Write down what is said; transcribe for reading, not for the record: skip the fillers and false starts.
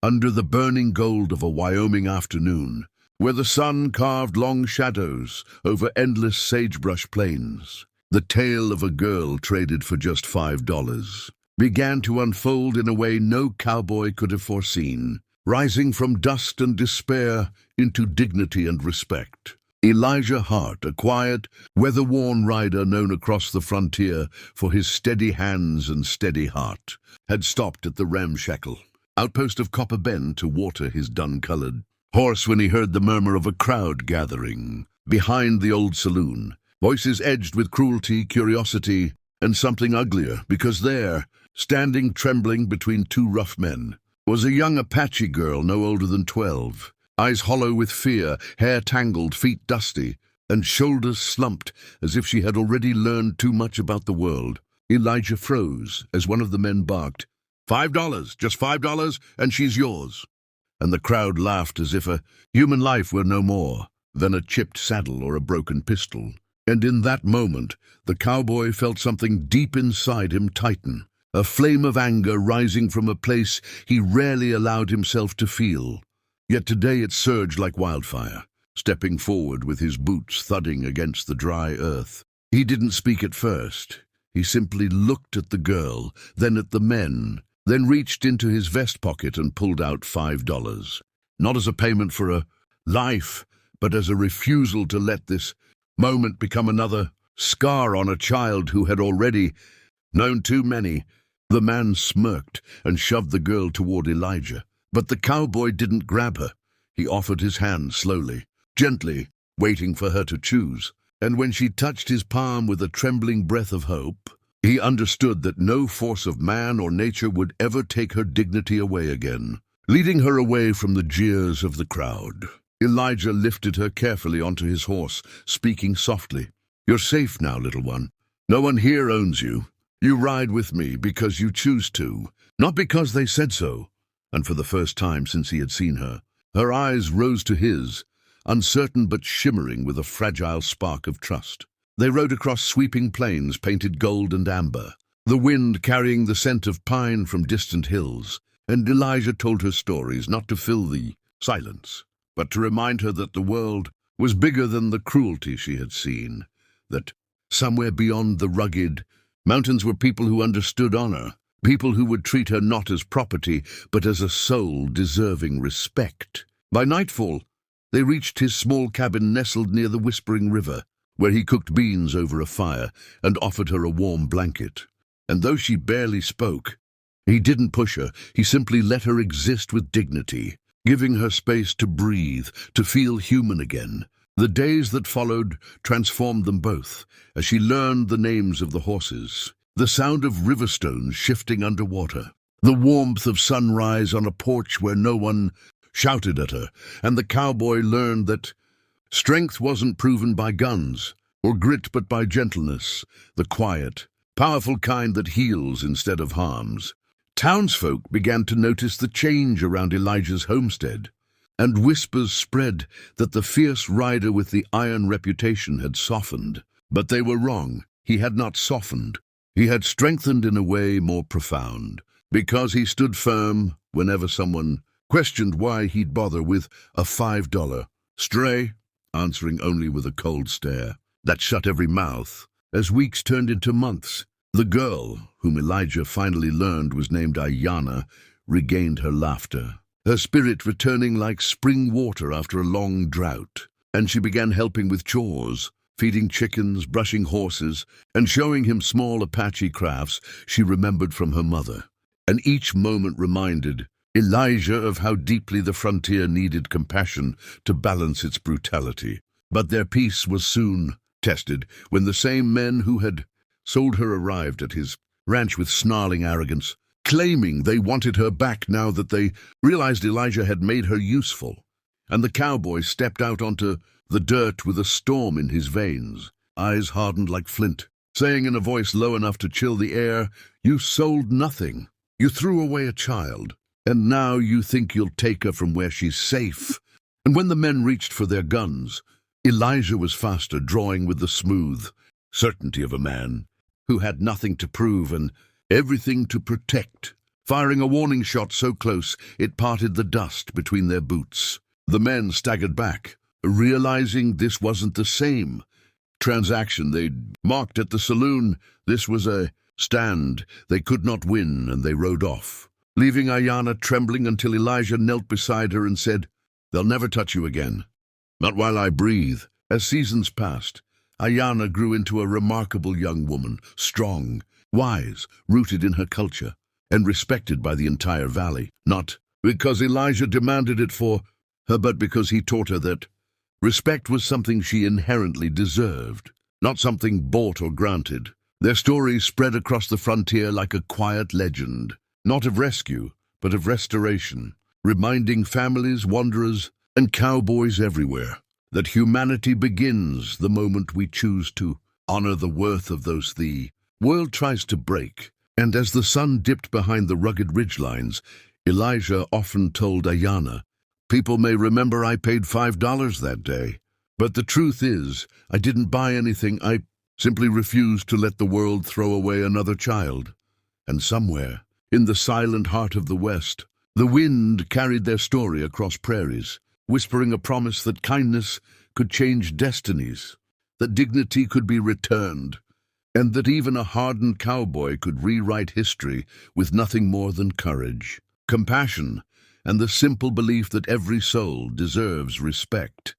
under the burning gold of a Wyoming afternoon, where the sun carved long shadows over endless sagebrush plains, the tale of a girl traded for just $5 began to unfold in a way no cowboy could have foreseen, rising from dust and despair into dignity and respect. Elijah Hart, a quiet, weather-worn rider known across the frontier for his steady hands and steady heart, had stopped at the ramshackle outpost of Copper Bend to water his dun-colored horse when he heard the murmur of a crowd gathering behind the old saloon, voices edged with cruelty, curiosity, and something uglier, because there, standing trembling between two rough men, was a young Apache girl no older than 12, eyes hollow with fear, hair tangled, feet dusty, and shoulders slumped as if she had already learned too much about the world. Elijah froze as one of the men barked, $5, just $5, and she's yours. And the crowd laughed as if a human life were no more than a chipped saddle or a broken pistol. And in that moment, the cowboy felt something deep inside him tighten, a flame of anger rising from a place he rarely allowed himself to feel. Yet today it surged like wildfire, stepping forward with his boots thudding against the dry earth. He didn't speak at first. He simply looked at the girl, then at the men, then reached into his vest pocket and pulled out $5. Not as a payment for a life, but as a refusal to let this moment become another scar on a child who had already known too many. The man smirked and shoved the girl toward Elijah, but the cowboy didn't grab her. He offered his hand slowly, gently, waiting for her to choose. And when she touched his palm with a trembling breath of hope, he understood that no force of man or nature would ever take her dignity away again, leading her away from the jeers of the crowd. Elijah lifted her carefully onto his horse, speaking softly. "You're safe now, little one. No one here owns you. You ride with me because you choose to, not because they said so." And for the first time since he had seen her, her eyes rose to his, uncertain but shimmering with a fragile spark of trust. They rode across sweeping plains painted gold and amber, the wind carrying the scent of pine from distant hills, and Elijah told her stories not to fill the silence, but to remind her that the world was bigger than the cruelty she had seen, that somewhere beyond the rugged mountains were people who understood honor, people who would treat her not as property, but as a soul deserving respect. By nightfall, they reached his small cabin nestled near the Whispering River, where he cooked beans over a fire and offered her a warm blanket. And though she barely spoke, he didn't push her, he simply let her exist with dignity, giving her space to breathe, to feel human again. The days that followed transformed them both, as she learned the names of the horses, the sound of river stones shifting underwater, the warmth of sunrise on a porch where no one shouted at her, and the cowboy learned that strength wasn't proven by guns or grit but by gentleness, the quiet, powerful kind that heals instead of harms. Townsfolk began to notice the change around Elijah's homestead, and whispers spread that the fierce rider with the iron reputation had softened. But they were wrong. He had not softened. He had strengthened in a way more profound, because he stood firm whenever someone questioned why he'd bother with a $5 stray, answering only with a cold stare that shut every mouth. As weeks turned into months, the girl, whom Elijah finally learned was named Ayanna, regained her laughter, her spirit returning like spring water after a long drought, and she began helping with chores, feeding chickens, brushing horses, and showing him small Apache crafts she remembered from her mother. And each moment reminded Elijah of how deeply the frontier needed compassion to balance its brutality. But their peace was soon tested when the same men who had sold her arrived at his ranch with snarling arrogance, claiming they wanted her back now that they realized Elijah had made her useful. And the cowboy stepped out onto the dirt with a storm in his veins, eyes hardened like flint, saying in a voice low enough to chill the air, "You sold nothing. You threw away a child, and now you think you'll take her from where she's safe." And when the men reached for their guns, Elijah was faster, drawing with the smooth certainty of a man who had nothing to prove and everything to protect. firing a warning shot so close it parted the dust between their boots. The men staggered back, realizing this wasn't the same transaction they'd marked at the saloon. This was a stand they could not win, and they rode off, leaving Ayana trembling until Elijah knelt beside her and said, "They'll never touch you again. Not while I breathe." As seasons passed, Ayana grew into a remarkable young woman, strong, wise, rooted in her culture, and respected by the entire valley, not because Elijah demanded it for her, but because he taught her that respect was something she inherently deserved, not something bought or granted. Their stories spread across the frontier like a quiet legend, not of rescue, but of restoration, reminding families, wanderers, and cowboys everywhere that humanity begins the moment we choose to honor the worth of those the world tries to break. And as the sun dipped behind the rugged ridgelines, Elijah often told Ayana, "People may remember I paid $5 that day, but the truth is, I didn't buy anything. I simply refused to let the world throw away another child." And somewhere, in the silent heart of the West, the wind carried their story across prairies, whispering a promise that kindness could change destinies, that dignity could be returned, and that even a hardened cowboy could rewrite history with nothing more than courage, compassion, and the simple belief that every soul deserves respect.